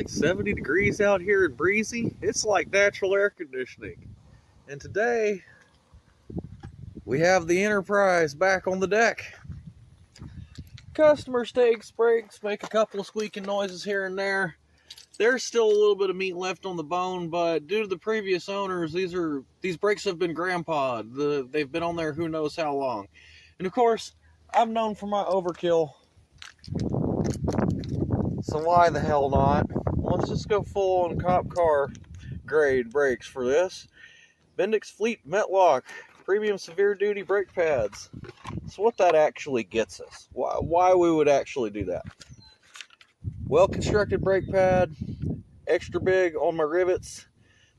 Like 70 degrees out here and breezy. It's like natural air conditioning. And today, we have the Enterprise back on the deck. Customers take breaks, make a couple of squeaking noises here and there. There's still a little bit of meat left on the bone, but due to the previous owners, these brakes have been grandpa'd. They've been on there who knows how long. And of course, I'm known for my overkill. So why the hell not? Let's just go full on cop car grade brakes for this. Bendix Fleet Metlock Premium Severe Duty Brake Pads. So what that actually gets us. Why we would actually do that. Well constructed brake pad. Extra big on my rivets.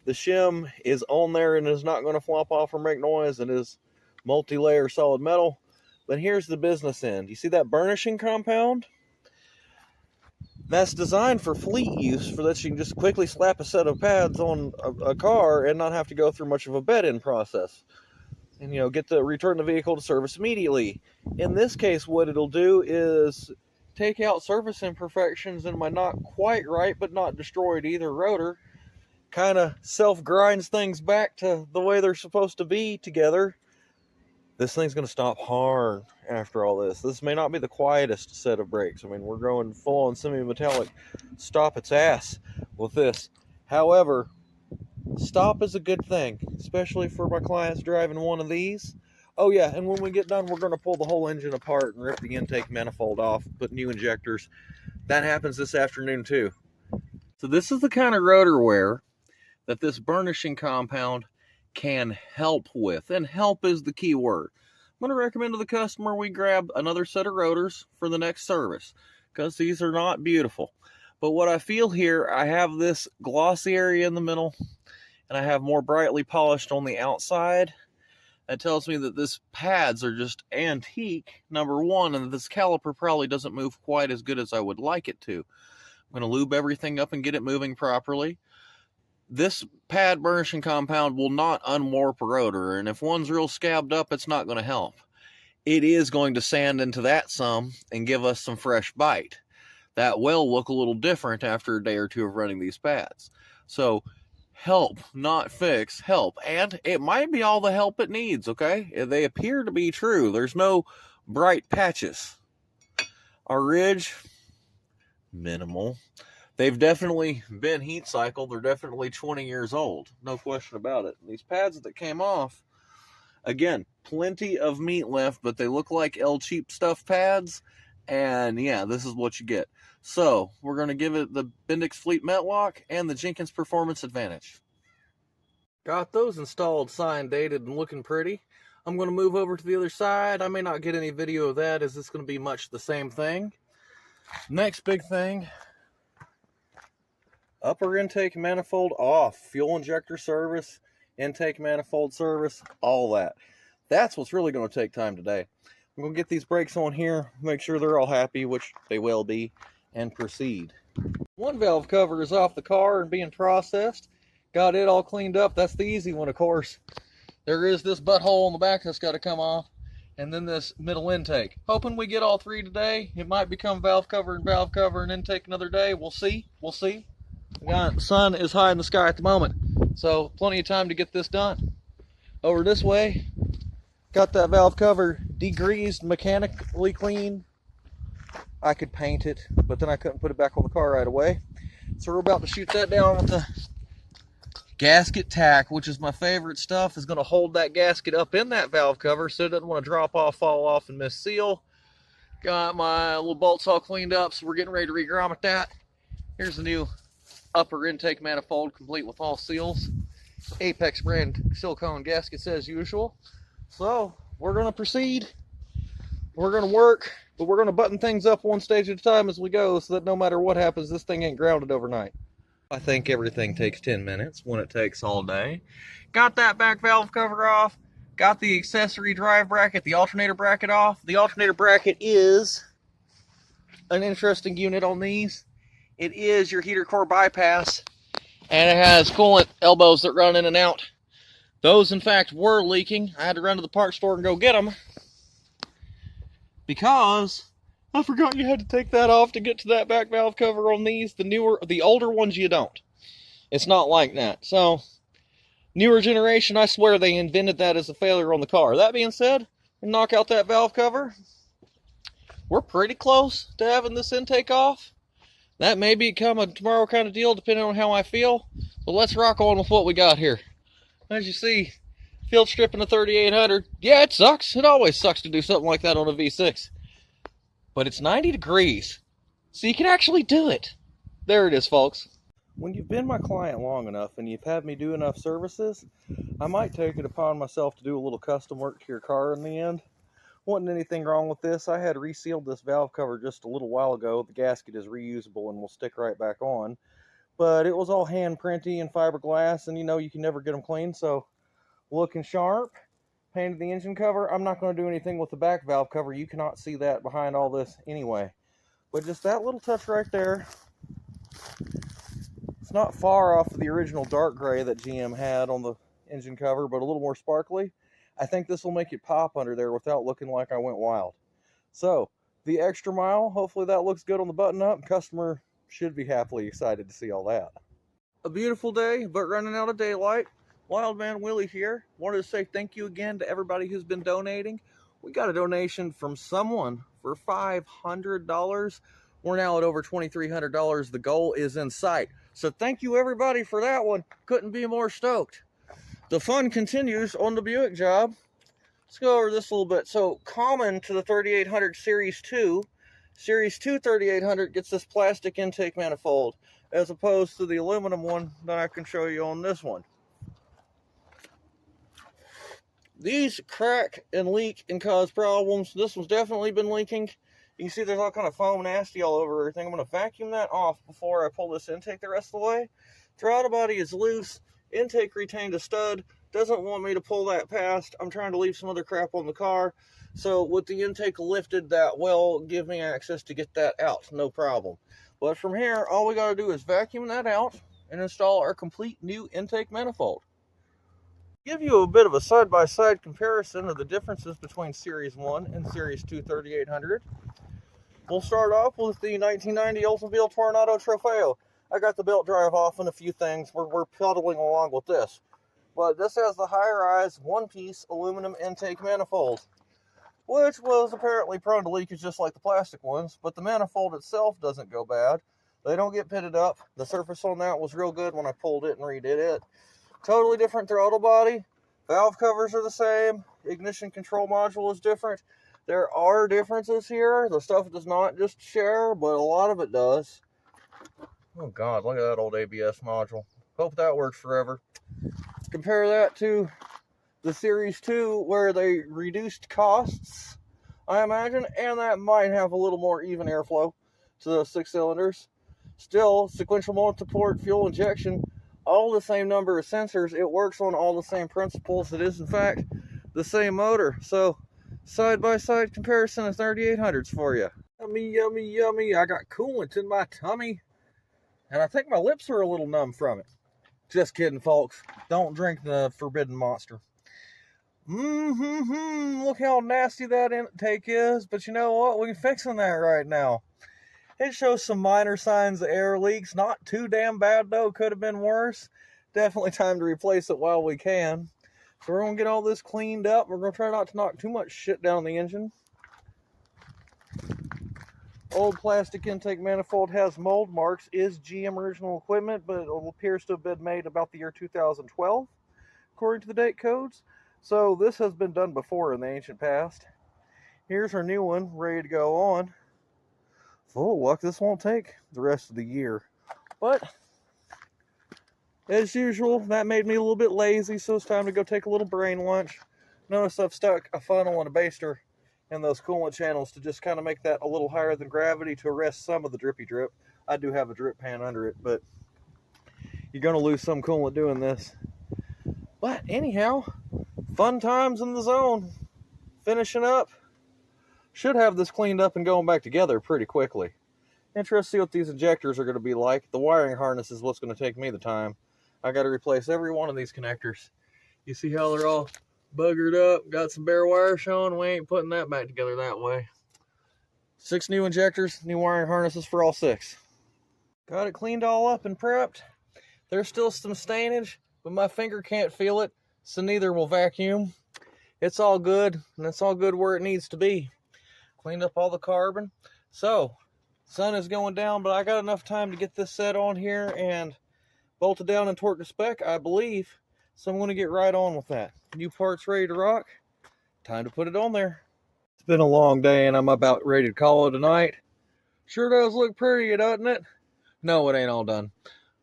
The shim is on there and is not going to flop off or make noise. It is multi-layer solid metal. But here's the business end. You see that burnishing compound? That's designed for fleet use, for that you can just quickly slap a set of pads on a car and not have to go through much of a bed-in process. And, return the vehicle to service immediately. In this case, what it'll do is take out surface imperfections in my not quite right, but not destroyed either rotor. Kind of self-grinds things back to the way they're supposed to be together. This thing's going to stop hard after all this. This may not be the quietest set of brakes. I mean, we're going full on semi-metallic stop its ass with this. However, stop is a good thing, especially for my clients driving one of these. Oh yeah, and when we get done, we're going to pull the whole engine apart and rip the intake manifold off, put new injectors. That happens this afternoon too. So this is the kind of rotor wear that this burnishing compound can help with, and help is the key word. I'm going to recommend to the customer we grab another set of rotors for the next service, because these are not beautiful. But what I feel here, I have this glossy area in the middle, and I have more brightly polished on the outside. That tells me that this pads are just antique, number one, and this caliper probably doesn't move quite as good as I would like it to. I'm going to lube everything up and get it moving properly. This pad burnishing compound will not unwarp a rotor, and if one's real scabbed up, it's not going to help. It is going to sand into that some and give us some fresh bite. That will look a little different after a day or two of running these pads. So, help, not fix, help. And it might be all the help it needs, okay? They appear to be true. There's no bright patches. Our ridge, minimal. They've definitely been heat cycled. They're definitely 20 years old. No question about it. These pads that came off, again, plenty of meat left, but they look like El Cheap Stuff pads. And yeah, this is what you get. So we're going to give it the Bendix Fleet Metlock and the Jenkins Performance Advantage. Got those installed, signed, dated, and looking pretty. I'm going to move over to the other side. I may not get any video of that, as it's going to be much the same thing. Next big thing. Upper intake manifold off, fuel injector service, intake manifold service, all that. That's what's really going to take time today. I'm going to get these brakes on here, make sure they're all happy, which they will be, and proceed. One valve cover is off the car and being processed. Got it all cleaned up. That's the easy one, of course. There is this butthole on the back that's got to come off, and then this middle intake. Hoping we get all three today. It might become valve cover and intake another day. We'll see. We'll see. The sun is high in the sky at the moment, so plenty of time to get this done. Over this way, got that valve cover degreased, mechanically clean. I could paint it, but then I couldn't put it back on the car right away. So we're about to shoot that down with the gasket tack, which is my favorite stuff. Is going to hold that gasket up in that valve cover so it doesn't want to drop off, fall off, and miss seal. Got my little bolts all cleaned up, so we're getting ready to re-grommet that. Here's the new upper intake manifold, complete with all seals. Apex brand silicone gaskets as usual. So we're going to proceed. We're going to work, but we're going to button things up one stage at a time as we go, so that no matter what happens, this thing ain't grounded overnight. I think everything takes 10 minutes when it takes all day. Got that back valve cover off. Got the accessory drive bracket, the alternator bracket off. The alternator bracket is an interesting unit on these. It is your heater core bypass, and it has coolant elbows that run in and out. Those, in fact, were leaking. I had to run to the parts store and go get them, because I forgot you had to take that off to get to that back valve cover on these. The older ones you don't. It's not like that. So, newer generation, I swear they invented that as a failure on the car. That being said, knock out that valve cover. We're pretty close to having this intake off. That may become a tomorrow kind of deal depending on how I feel. But let's rock on with what we got here. As you see, field stripping a 3800. Yeah, it sucks. It always sucks to do something like that on a V6. But it's 90 degrees, so you can actually do it. There it is, folks. When you've been my client long enough and you've had me do enough services, I might take it upon myself to do a little custom work to your car in the end. Wasn't anything wrong with this. I had resealed this valve cover just a little while ago. The gasket is reusable and will stick right back on. But it was all hand printy and fiberglass, and you know you can never get them clean, so looking sharp. Painted the engine cover. I'm not going to do anything with the back valve cover. You cannot see that behind all this anyway. But just that little touch right there. It's not far off of the original dark gray that GM had on the engine cover, but a little more sparkly. I think this will make it pop under there without looking like I went wild. So, the extra mile, hopefully that looks good on the button up. Customer should be happily excited to see all that. A beautiful day, but running out of daylight. Wildman Willie here. Wanted to say thank you again to everybody who's been donating. We got a donation from someone for $500. We're now at over $2,300. The goal is in sight. So thank you everybody for that one. Couldn't be more stoked. The fun continues on the Buick job. Let's go over this a little bit. So common to the 3800 Series 2, Series 2 3800 gets this plastic intake manifold as opposed to the aluminum one that I can show you on this one. These crack and leak and cause problems. This one's definitely been leaking. You can see there's all kind of foam nasty all over everything. I'm going to vacuum that off before I pull this intake the rest of the way. Throttle body is loose. Intake retained a stud. Doesn't want me to pull that past. I'm trying to leave some other crap on the car. So with the intake lifted, that will give me access to get that out. No problem. But from here, all we got to do is vacuum that out and install our complete new intake manifold. Give you a bit of a side-by-side comparison of the differences between Series 1 and Series 2 3800. We'll start off with the 1990 Oldsmobile Tornado Trofeo. I got the belt drive off and a few things. We're pedaling along with this. But this has the high-rise, one-piece aluminum intake manifold, which was apparently prone to leakage just like the plastic ones, but the manifold itself doesn't go bad. They don't get pitted up. The surface on that was real good when I pulled it and redid it. Totally different throttle body. Valve covers are the same. Ignition control module is different. There are differences here. The stuff does not just share, but a lot of it does. Oh God, look at that old ABS module. Hope that works forever. Compare that to the Series 2 where they reduced costs, I imagine, and that might have a little more even airflow to the 6 cylinders. Still, sequential motor port, fuel injection, all the same number of sensors. It works on all the same principles. It is, in fact, the same motor. So, side-by-side comparison of 3800s for you. Yummy, yummy, yummy. I got coolant in my tummy, and I think my lips are a little numb from it. Just kidding, folks. Don't drink the forbidden monster. Look how nasty that intake is. But you know what? We're fixing that right now. It shows some minor signs of air leaks. Not too damn bad, though. Could have been worse. Definitely time to replace it while we can. So we're going to get all this cleaned up. We're going to try not to knock too much shit down the engine. Old plastic intake manifold has mold marks. Is GM original equipment, but it appears to have been made about the year 2012, according to the date codes. So this has been done before in the ancient past. Here's our new one, ready to go on. Full of luck, this won't take the rest of the year. But, as usual, that made me a little bit lazy, so it's time to go take a little brain lunch. Notice I've stuck a funnel and a baster in those coolant channels to just kind of make that a little higher than gravity to arrest some of the drippy drip. I do have a drip pan under it, but you're going to lose some coolant doing this. But anyhow, fun times in the zone. Finishing up. Should have this cleaned up and going back together pretty quickly. Interested to see what these injectors are going to be like. The wiring harness is what's going to take me the time. I got to replace every one of these connectors. You see how they're all buggered up, got some bare wire showing. We ain't putting that back together that way. 6 new injectors, new wiring harnesses for all 6. Got it cleaned all up and prepped. There's still some stainage, but my finger can't feel it, so neither will vacuum. It's all good, and it's all good where it needs to be. Cleaned up all the carbon. So, sun is going down, but I got enough time to get this set on here and bolted down and torqued to spec, I believe. So I'm going to get right on with that. New parts ready to rock. Time to put it on there. It's been a long day, and I'm about ready to call it a night. Sure does look pretty, doesn't it? No, it ain't all done.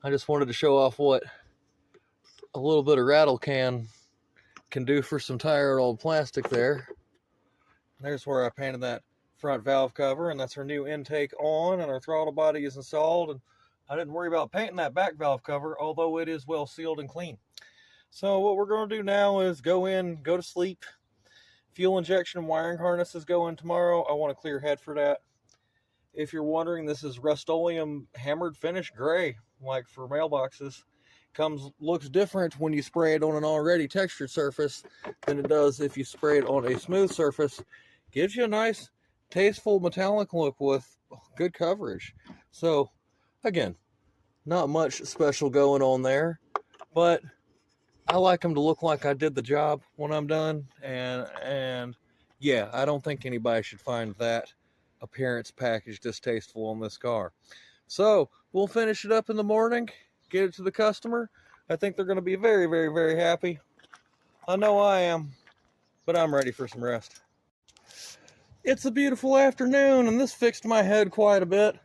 I just wanted to show off what a little bit of rattle can do for some tired old plastic there. There's where I painted that front valve cover, and that's our new intake on, and our throttle body is installed. And I didn't worry about painting that back valve cover, although it is well sealed and clean. So what we're going to do now is go to sleep. Fuel injection and wiring harnesses go in tomorrow. I want a clear head for that. If you're wondering, this is Rust-Oleum hammered finish gray, like for mailboxes. Looks different when you spray it on an already textured surface than it does if you spray it on a smooth surface. Gives you a nice, tasteful metallic look with good coverage. So, again, not much special going on there, but I like them to look like I did the job when I'm done. And yeah, I don't think anybody should find that appearance package distasteful on this car. So we'll finish it up in the morning, get it to the customer. I think they're going to be very, very, very happy. I know I am, but I'm ready for some rest. It's a beautiful afternoon, and this fixed my head quite a bit.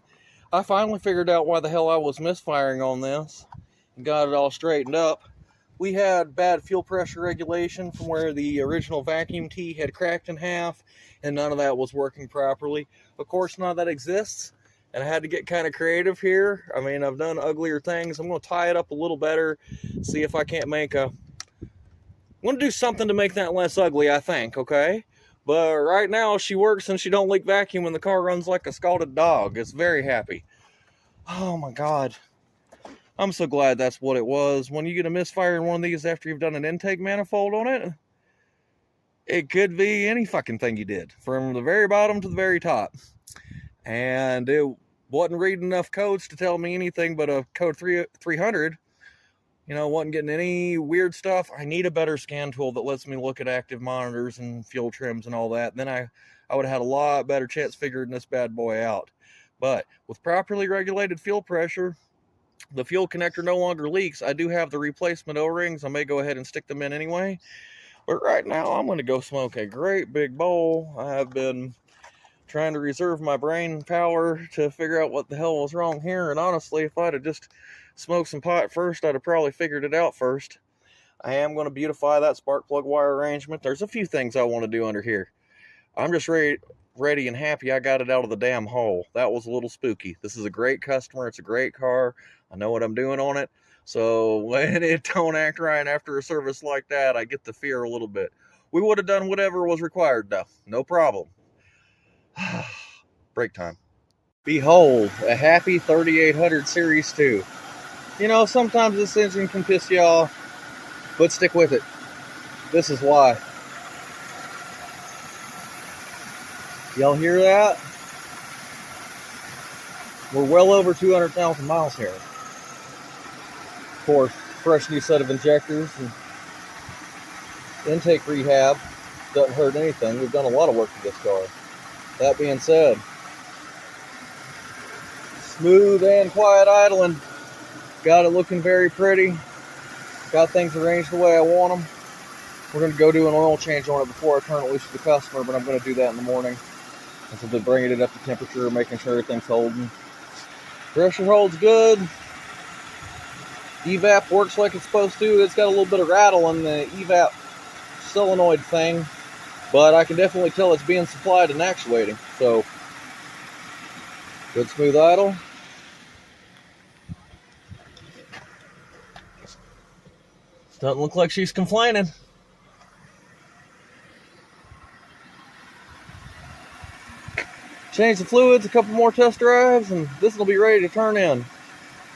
I finally figured out why the hell I was misfiring on this and got it all straightened up. We had bad fuel pressure regulation from where the original vacuum tee had cracked in half, and none of that was working properly. Of course, none of that exists, and I had to get kind of creative here. I mean, I've done uglier things. I'm going to tie it up a little better, see if I can't I'm going to do something to make that less ugly, I think, okay? But right now, she works and she don't leak vacuum, and the car runs like a scalded dog. It's very happy. Oh, my God. I'm so glad that's what it was. When you get a misfire in one of these after you've done an intake manifold on it, it could be any fucking thing you did, from the very bottom to the very top. And it wasn't reading enough codes to tell me anything but a code 300. You know, wasn't getting any weird stuff. I need a better scan tool that lets me look at active monitors and fuel trims and all that. Then I would have had a lot better chance figuring this bad boy out. But with properly regulated fuel pressure, the fuel connector no longer leaks. I do have the replacement O-rings. I may go ahead and stick them in anyway. But right now, I'm going to go smoke a great big bowl. I have been trying to reserve my brain power to figure out what the hell was wrong here. And honestly, if I'd have just smoked some pot first, I'd have probably figured it out first. I am going to beautify that spark plug wire arrangement. There's a few things I want to do under here. I'm just ready and happy I got it out of the damn hole. That was a little spooky. This is a great customer. It's a great car. I know what I'm doing on it. So when it don't act right after a service like that, I get the fear a little bit. We would have done whatever was required though. No problem. Break time. Behold, a happy 3800 Series 2. You know, sometimes this engine can piss you off, but stick with it. This is why. Y'all hear that? We're well over 200,000 miles here. Of course, fresh new set of injectors and intake rehab doesn't hurt anything. We've done a lot of work to this car. That being said, smooth and quiet idling. Got it looking very pretty. Got things arranged the way I want them. We're going to go do an oil change on it before I turn it loose to the customer, but I'm going to do that in the morning. And so they're bringing it up to temperature, making sure everything's holding. Pressure holds good. Evap works like it's supposed to. It's got a little bit of rattle in the evap solenoid thing, but I can definitely tell it's being supplied and actuating. So, good smooth idle. Doesn't look like she's complaining. Change the fluids, a couple more test drives, and this will be ready to turn in.